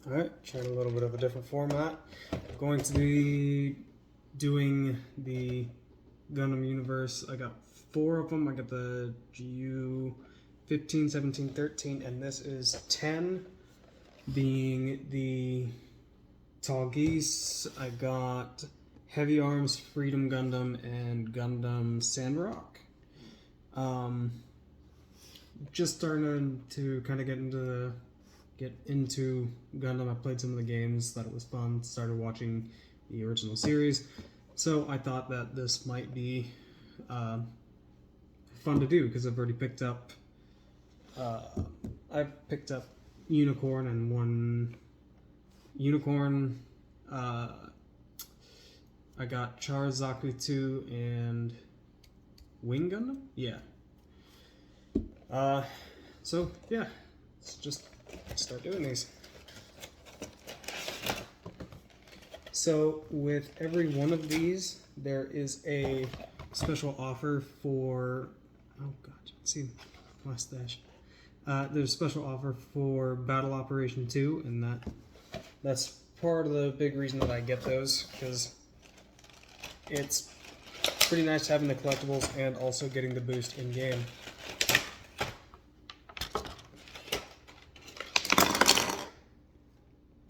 Alright, trying a little bit of a different format. Going to be doing the Gundam universe. I got 4 of them. I got the GU 15, 17, 13, and this is 10, being the Tall Geese. I got Heavy Arms, Freedom Gundam, and Gundam Sandrock. Just starting to kind of get into Gundam. I played some of the games, thought it was fun, started watching the original series, so I thought that this might be fun to do because I've already picked up Unicorn and one Unicorn. I got Charzaku 2 and Wing Gundam? Yeah. So yeah, let's just start doing these. So with every one of these, there is a special offer for, oh god, see my stash. There's a special offer for Battle Operation 2, and that's part of the big reason that I get those, because it's pretty nice having the collectibles and also getting the boost in game.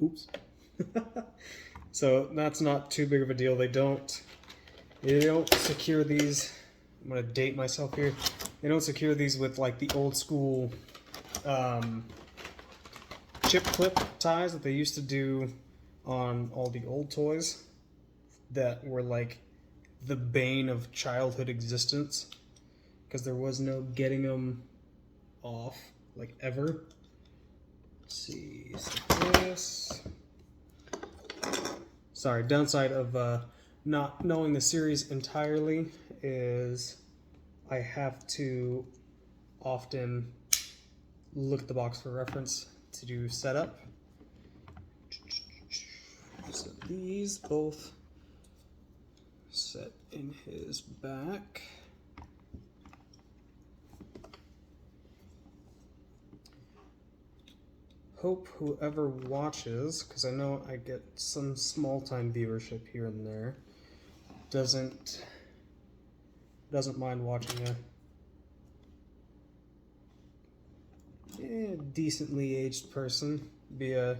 Oops. So that's not too big of a deal. They don't secure these. I'm gonna date myself here. They don't secure these with like the old school chip clip ties that they used to do on all the old toys that were like the bane of childhood existence, because there was no getting them off like ever. Let's see, so this. Sorry, downside of not knowing the series entirely is I have to often look at the box for reference to do setup. So these both set in his back. Hope whoever watches, because I know I get some small-time viewership here and there, doesn't mind watching a decently aged person be a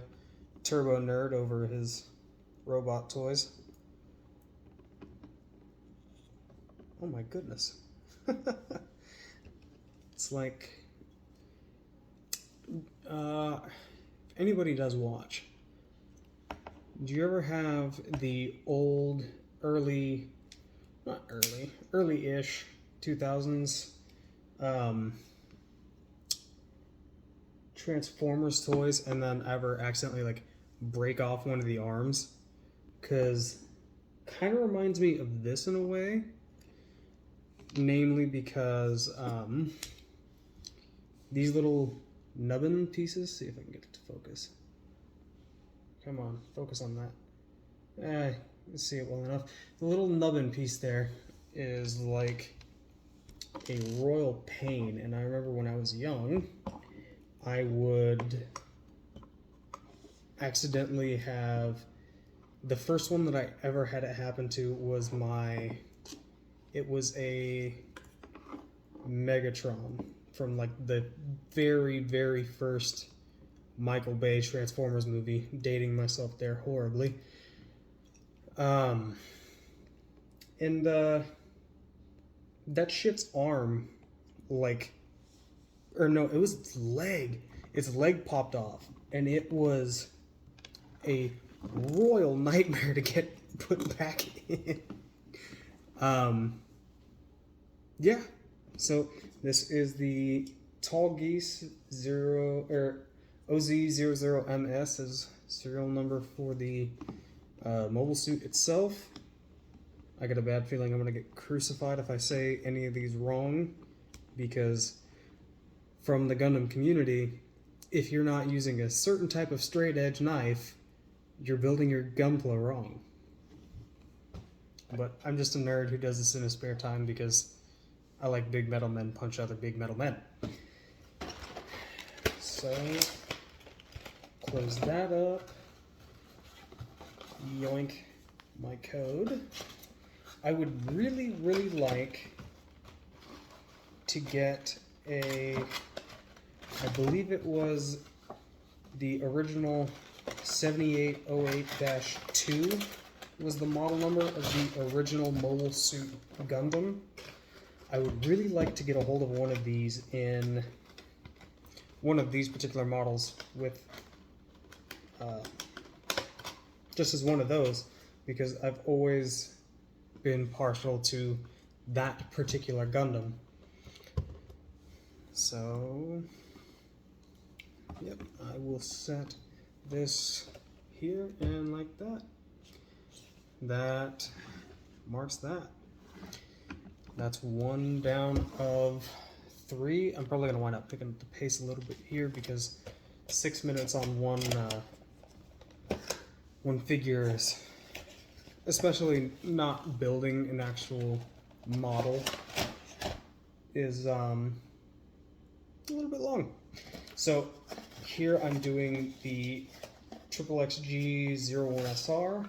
turbo nerd over his robot toys. Oh my goodness. It's like, if anybody does watch, do you ever have the old, early-ish 2000s Transformers toys and then ever accidentally like break off one of the arms? Because kind of reminds me of this in a way, namely because these little nubbin pieces, see if I can get it to focus. Come on, focus on that. Let's see it well enough. The little nubbin piece there is like a royal pain, and I remember when I was young, I would accidentally have, the first one that I ever had it happen to was it was a Megatron from like the very, very first Michael Bay Transformers movie, dating myself there horribly. And that shit's arm, like, or no, it was its leg. Its leg popped off, and it was a royal nightmare to get put back in. Yeah, so this is the Tall Geese OZ00MS is serial number for the mobile suit itself. I got a bad feeling I'm going to get crucified if I say any of these wrong, because from the Gundam community, if you're not using a certain type of straight edge knife, you're building your Gunpla wrong. But I'm just a nerd who does this in his spare time because I like big metal men punch other big metal men. So, close that up. Yoink my code. I would really, really like to get a, I believe it was the original 7808-2 was the model number of the original Mobile Suit Gundam. I would really like to get a hold of one of these in one of these particular models with just as one of those, because I've always been partial to that particular Gundam. So, yep, I will set this here and like that. That marks that. That's 1 down of 3. I'm probably going to wind up picking up the pace a little bit here because 6 minutes on one figure is, especially not building an actual model, is a little bit long. So here I'm doing the XXG01SR,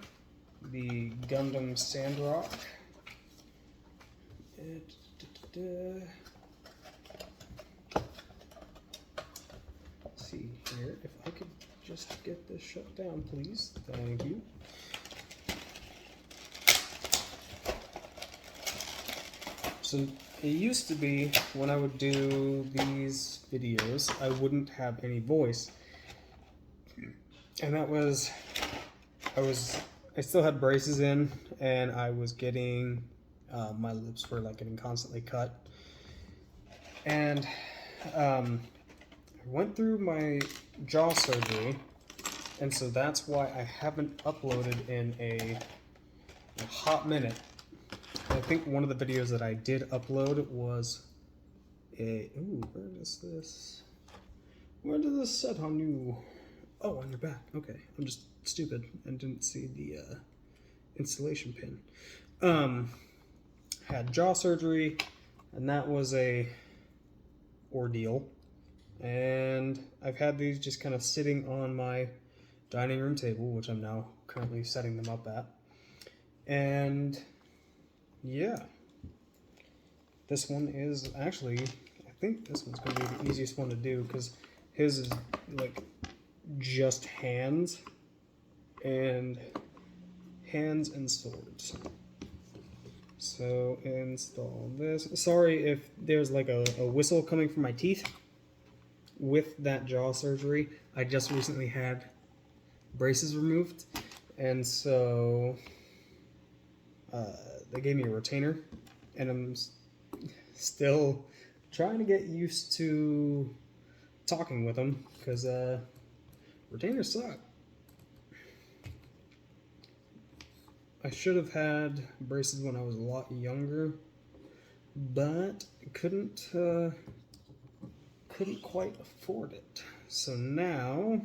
the Gundam Sandrock. Let's see here, if I could just get this shut down, please. Thank you. So it used to be when I would do these videos, I wouldn't have any voice. And that was, I still had braces in, and I was getting, my lips were like getting constantly cut. And I went through my jaw surgery, and so that's why I haven't uploaded in a hot minute. I think one of the videos that I did upload was a, ooh, where is this? Where did this set on you? Oh, on your back. Okay, I'm just stupid and didn't see the installation pin. Had jaw surgery, and that was a ordeal. And I've had these just kind of sitting on my dining room table, which I'm now currently setting them up at. And yeah, this one is actually, I think this one's going to be the easiest one to do because his is like just hands and swords. So install this. Sorry if there's like a whistle coming from my teeth. With that jaw surgery, I just recently had braces removed, and so they gave me a retainer, and I'm still trying to get used to talking with them because retainers suck. I should have had braces when I was a lot younger, but couldn't quite afford it. So now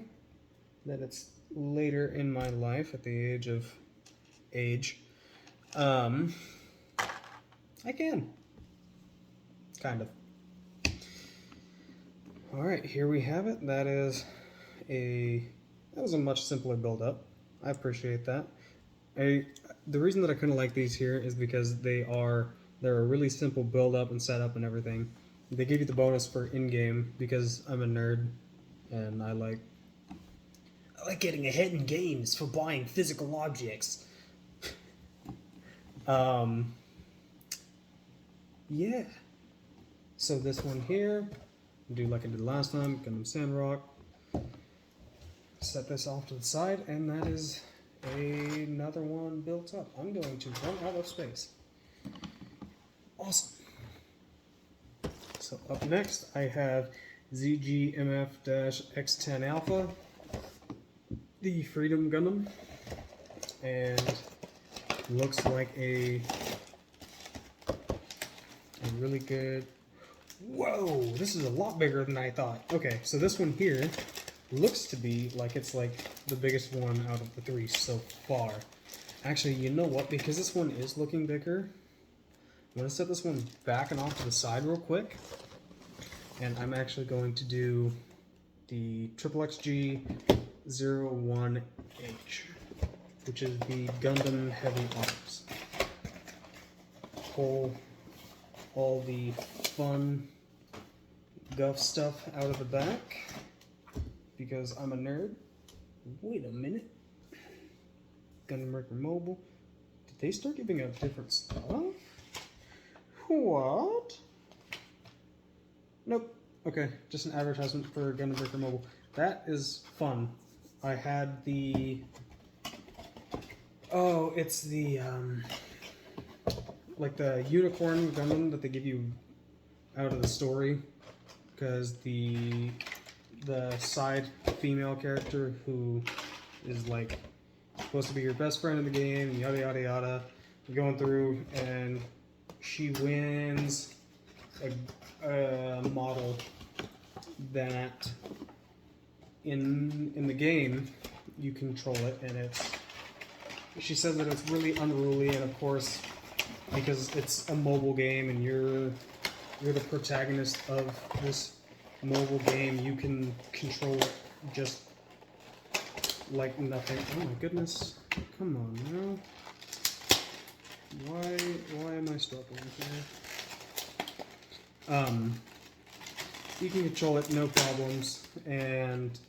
that it's later in my life, at the age of I can. Kind of. Alright, here we have it. That was a much simpler build-up. I appreciate that. The reason that I couldn't like these here is because they're a really simple build-up and setup and everything. They give you the bonus for in-game because I'm a nerd and I like getting ahead in games for buying physical objects. Yeah. So this one here, do like I did last time, Gundam Sandrock. Set this off to the side, and that is another one built up. I'm going to run out of space. Awesome. So up next, I have ZGMF-X10 Alpha, the Freedom Gundam, and looks like a really good. Whoa, this is a lot bigger than I thought. Okay, so this one here looks to be like it's like the biggest one out of the 3 so far. Actually, you know what? Because this one is looking bigger, I'm going to set this one back and off to the side real quick. And I'm actually going to do the XXG 01H, which is the Gundam Heavy Arms. Pull all the fun guff stuff out of the back because I'm a nerd. Wait a minute. Gundam Breaker Mobile. Did they start giving out different stuff? What? Nope. Okay, just an advertisement for Gundam Breaker Mobile. That is fun. I had the... Oh, it's the, like the unicorn Gundam that they give you out of the story. Because the side female character who is like supposed to be your best friend in the game, yada yada yada, going through, and she wins a model that in the game you control it, and she says that it's really unruly, and of course because it's a mobile game and you're the protagonist of this mobile game, you can control it just like nothing. Oh my goodness. Come on now. Why am I struggling here? You can control it, no problems, and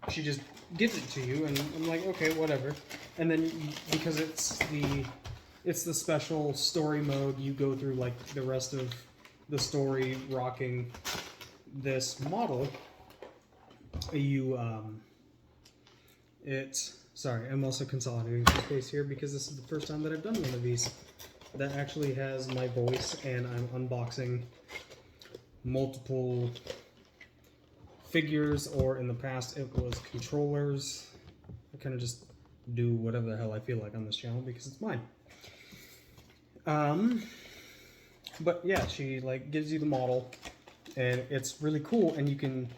she just gives it to you, and I'm like, okay, whatever. And then because it's the special story mode, you go through like the rest of the story rocking this model. Sorry, I'm also consolidating the space here because this is the first time that I've done one of these that actually has my voice, and I'm unboxing multiple figures, or in the past it was controllers. I kind of just do whatever the hell I feel like on this channel because it's mine. But yeah, she like gives you the model, and it's really cool, and you can,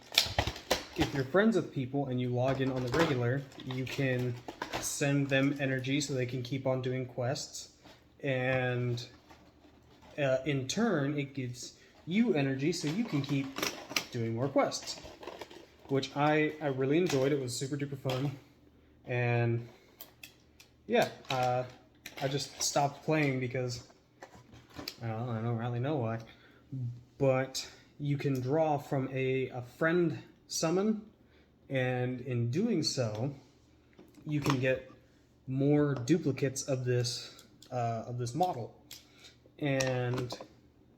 if you're friends with people and you log in on the regular, you can send them energy so they can keep on doing quests, and in turn it gives you energy so you can keep doing more quests, which I really enjoyed. It was super duper fun, and yeah, I just stopped playing because I don't really know why, but you can draw from a friend summon, and in doing so you can get more duplicates of this model, and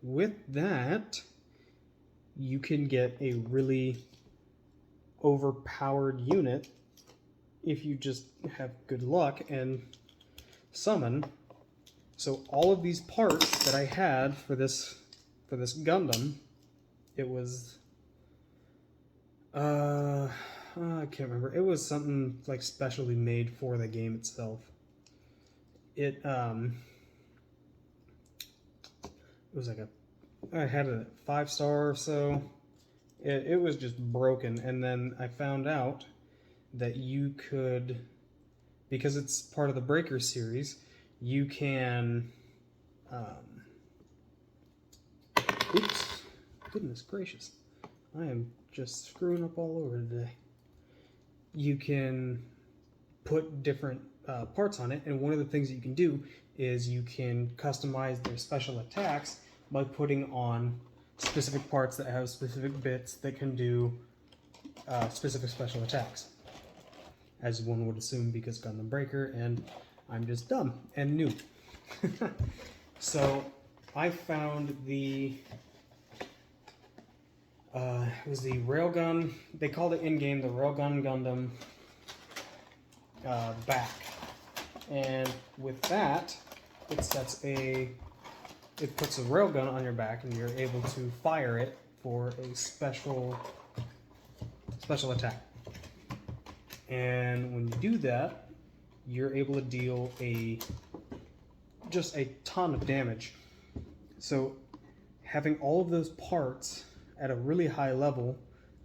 with that you can get a really overpowered unit if you just have good luck and summon. So all of these parts that I had for this Gundam, it was I can't remember. It was something like specially made for the game itself. It was like I had a 5-star or so. It was just broken, and then I found out that you could, because it's part of the Breaker series, you can oops, goodness gracious, I am just screwing up all over today. You can put different parts on it, and one of the things that you can do is you can customize their special attacks by putting on specific parts that have specific bits that can do specific special attacks, as one would assume, because Gundam Breaker, and I'm just dumb and new. So I found the it was the Railgun, they called it in-game the Railgun Gundam back, and with that it puts a railgun on your back, and you're able to fire it for a special attack. And when you do that, you're able to deal just a ton of damage. So having all of those parts at a really high level,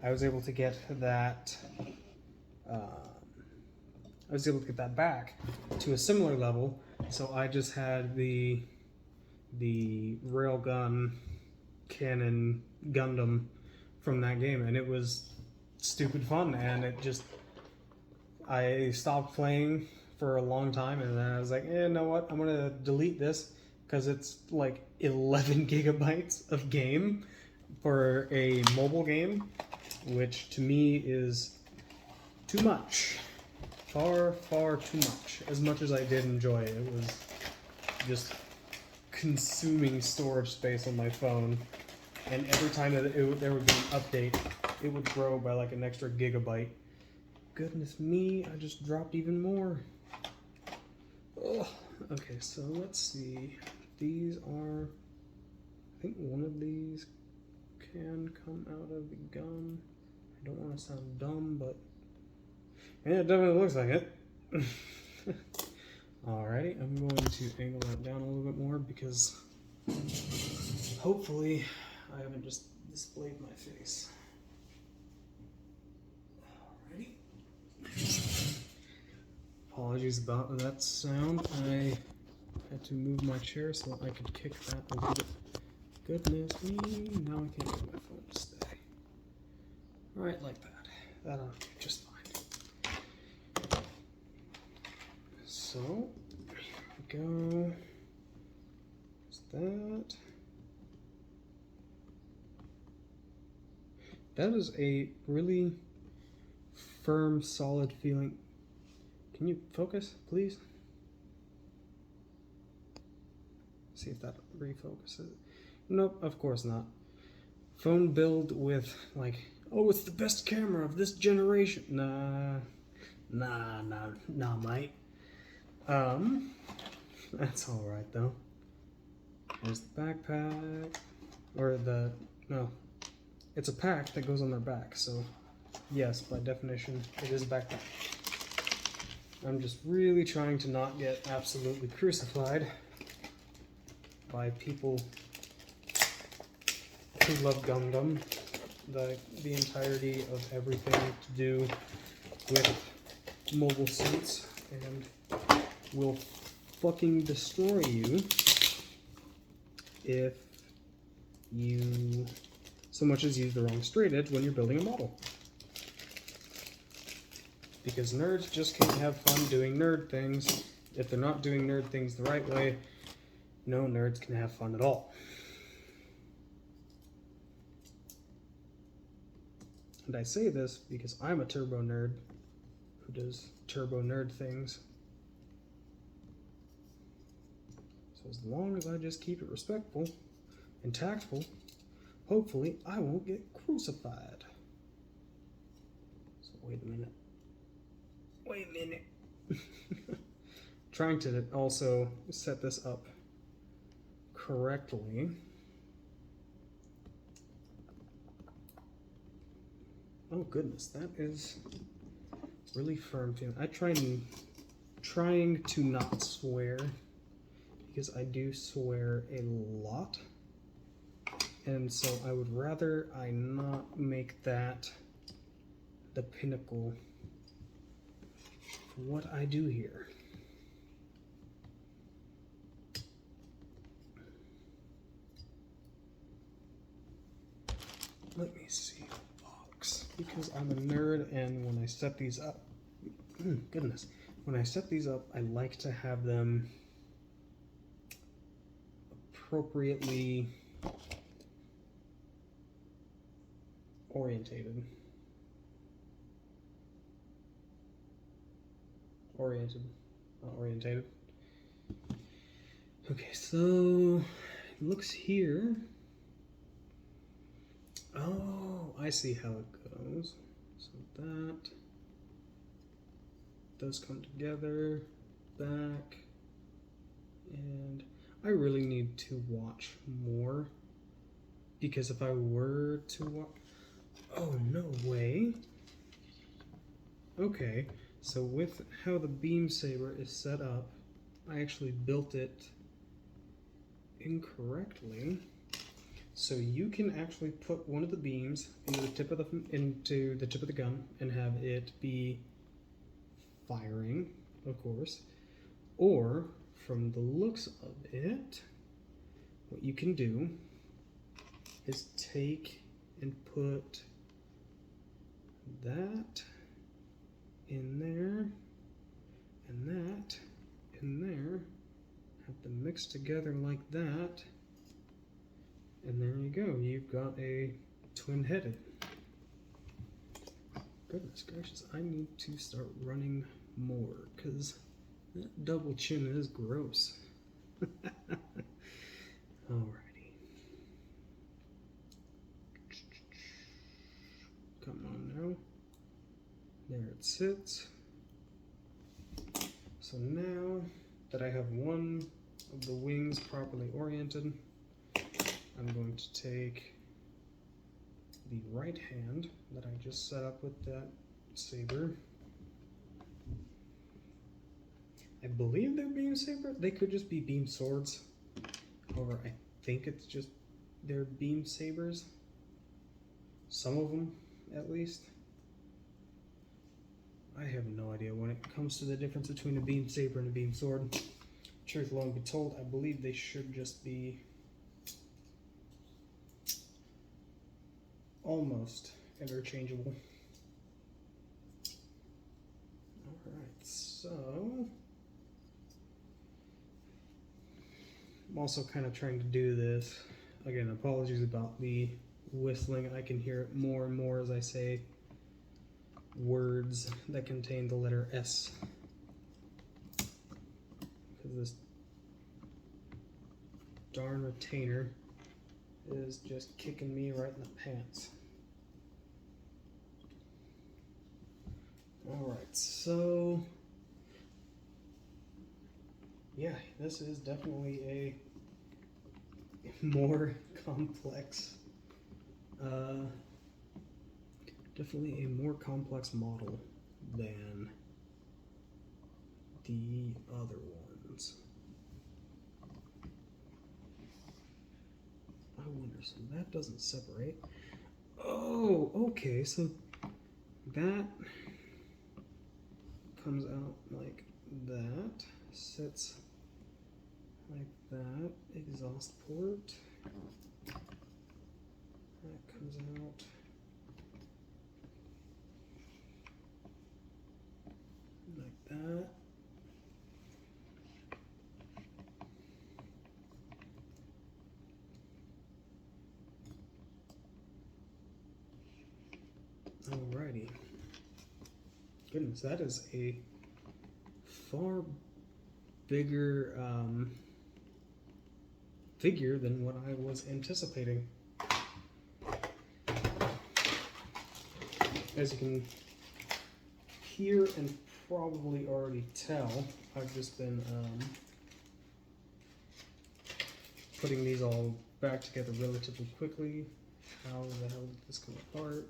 I was able to get that back to a similar level. So I just had the railgun cannon Gundam from that game, and it was stupid fun, and it just I stopped playing for a long time, and then I was like, you know what? I'm gonna delete this because it's like 11 gigabytes of game for a mobile game, which to me is too much. Far, far too much. As much as I did enjoy it, it was just consuming storage space on my phone. And every time that there would be an update, it would grow by like an extra gigabyte. Goodness me, I just dropped even more. Ugh. Okay, so let's see. These are, I think one of these can come out of the gun. I don't want to sound dumb, but yeah, it definitely looks like it. Alrighty, I'm going to angle that down a little bit more because hopefully I haven't just displayed my face. Alrighty. Apologies about that sound. I had to move my chair so I could kick that a little bit. Goodness me, now I can't get my phone to stay. Alright, like that. That'll do just fine. So, here we go. There's that. That is a really firm, solid feeling. Can you focus, please? See if that refocuses. Nope, of course not. Phone build with like, oh, it's the best camera of this generation. Nah, mate. That's all right though. There's the backpack, or no, it's a pack that goes on their back. So, yes, by definition, it is a backpack. I'm just really trying to not get absolutely crucified by people who love Gundam. The entirety of everything to do with mobile suits, and will fucking destroy you if you so much as use the wrong straight edge when you're building a model. Because nerds just can't have fun doing nerd things. If they're not doing nerd things the right way, no nerds can have fun at all. And I say this because I'm a turbo nerd who does turbo nerd things. So as long as I just keep it respectful and tactful, hopefully I won't get crucified. So wait a minute. Trying to also set this up correctly. Oh goodness, that is really firm too. Trying to not swear, because I do swear a lot, and so I would rather I not make that the pinnacle for what I do here. Let me see the box, because I'm a nerd, and when I set these up, goodness, when I set these up, I like to have them appropriately oriented. Not orientated. Okay, so it looks here. Oh, I see how it goes. So that does come together, back, and I really need to watch more, because if I were to watch, oh, no way. Okay, so with how the beam saber is set up, I actually built it incorrectly. So you can actually put one of the beams into the tip of the gun and have it be firing, of course. Or from the looks of it, what you can do is take and put that in there, and that in there. Have them mixed together like that, and there you go. You've got a twin-headed. Goodness gracious, I need to start running more because that double chin is gross. Alrighty. Come on now. There it sits. So now that I have one of the wings properly oriented, I'm going to take the right hand that I just set up with that saber. I believe they're beam saber. They could just be beam swords. However, I think it's just they're beam sabers. Some of them, at least. I have no idea when it comes to the difference between a beam saber and a beam sword. Truth alone be told, I believe they should just be almost interchangeable. Alright, so I'm also kind of trying to do this. Again, apologies about the whistling. I can hear it more and more as I say words that contain the letter S. Because this darn retainer is just kicking me right in the pants. Alright, so yeah, this is definitely a more complex, definitely a more complex model than the other ones. I wonder, so that doesn't separate. Oh, okay, so that comes out like that, sits like that, exhaust port, that comes out like that. Alrighty. Goodness, that is a far bigger figure than what I was anticipating. As you can hear and probably already tell, I've just been putting these all back together relatively quickly. How the hell did this come apart?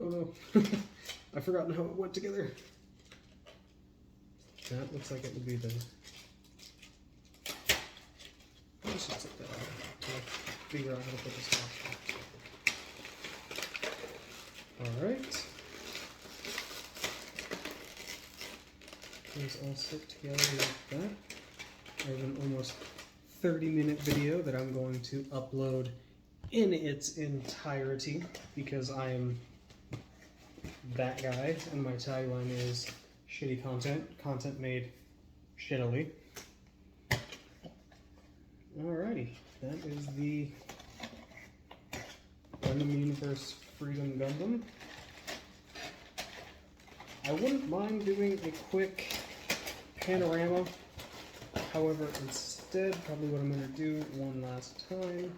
Oh no, I've forgotten how it went together. That looks like it would be the... I should take that out to figure out how to put this back. Alright. These all sit together like that. I have an almost 30-minute video that I'm going to upload in its entirety because I am that guy, and my tagline is shitty content made shittily. Alrighty, that is the Gundam Universe Freedom Gundam. I wouldn't mind doing a quick panorama, however, instead, probably what I'm going to do one last time,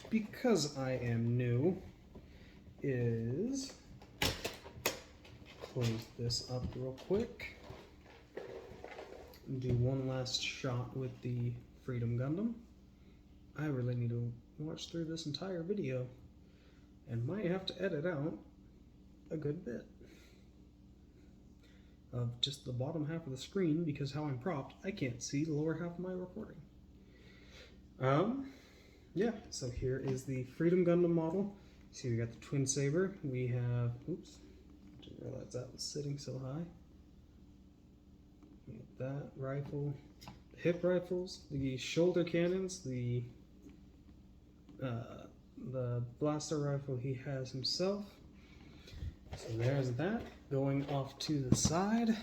because I am new, is close this up real quick and do one last shot with the Freedom Gundam. I really need to watch through this entire video and might have to edit out a good bit of just the bottom half of the screen because how I'm propped, I can't see the lower half of my recording. Yeah, so here is the Freedom Gundam model. See, we got the twin saber. We have, oops, didn't realize that was sitting so high. We got that rifle, the hip rifles, the shoulder cannons, the blaster rifle he has himself. So there's that going off to the side.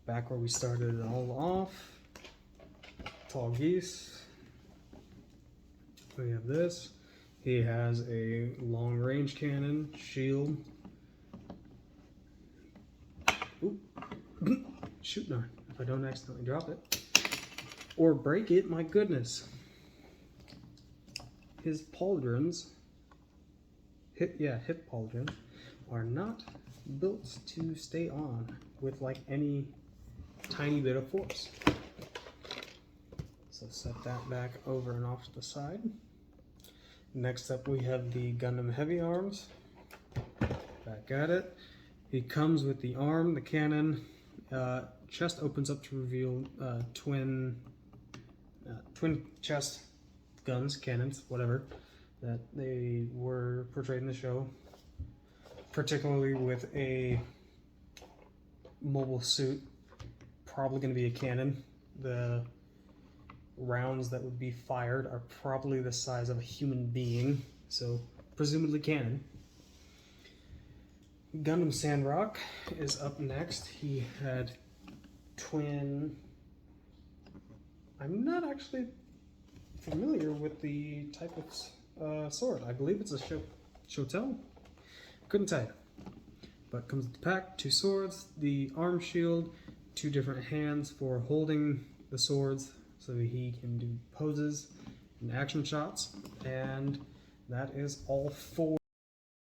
Back where we started it all off. Tall geese. We have this. He has a long range cannon, shield. Oop. Shoot darn, if I don't accidentally drop it. Or break it, my goodness. His pauldrons, hip pauldrons, are not built to stay on with like any tiny bit of force. So set that back over and off to the side. Next up we have the Gundam Heavy Arms. Back at it. He comes with the arm, the cannon, chest opens up to reveal twin chest guns, cannons, whatever, that they were portrayed in the show, particularly with a mobile suit, probably going to be a cannon. The rounds that would be fired are probably the size of a human being, so presumably cannon. Gundam Sandrock is up next. He had twin... I'm not actually familiar with the type of sword. I believe it's a Shotel. Couldn't tell you. But comes with the pack, 2 swords, the arm shield, 2 different hands for holding the swords so he can do poses and action shots. And that is all 4.